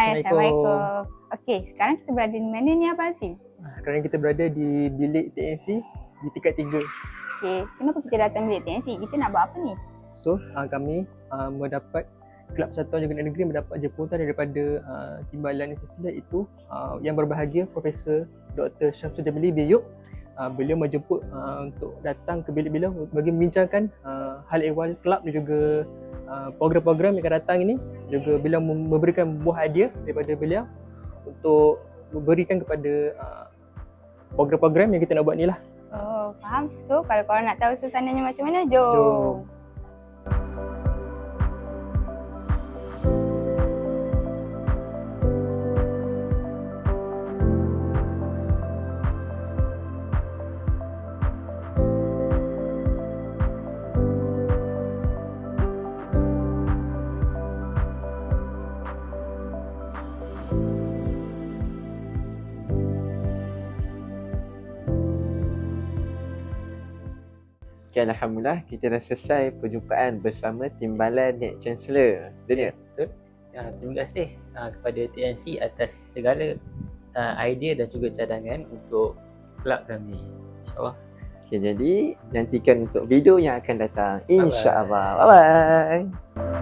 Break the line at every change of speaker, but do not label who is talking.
Hai, Assalamualaikum. Okey, sekarang kita berada di mana ni Abang Azim?
Sekarang kita berada di bilik TNC di tingkat 3.
Okey, kenapa kita datang bilik TNC? Kita nak buat apa ni?
So, kami mendapat Kelab Persatuan Junggala Negeri mendapat jemputan daripada Timbalan Sisila itu yang berbahagia Profesor Dr. Syamsul Jamili Biyuk. Beliau menjemput untuk datang ke bilik beliau bagi membincangkan hal ehwal kelab dan juga program-program yang akan datang ini. Juga beliau memberikan buah hadiah daripada beliau untuk memberikan kepada program-program yang kita nak buat ni lah.
Oh, faham. So, kalau korang nak tahu suasananya macam mana, jom.
Okay, Alhamdulillah kita dah selesai perjumpaan bersama Timbalan Net Chancellor. Betul tak?
Betul. Terima kasih kepada TNC atas segala idea dan juga cadangan untuk kelab kami. InsyaAllah.
Okay, jadi nantikan untuk video yang akan datang. InsyaAllah. Bye bye.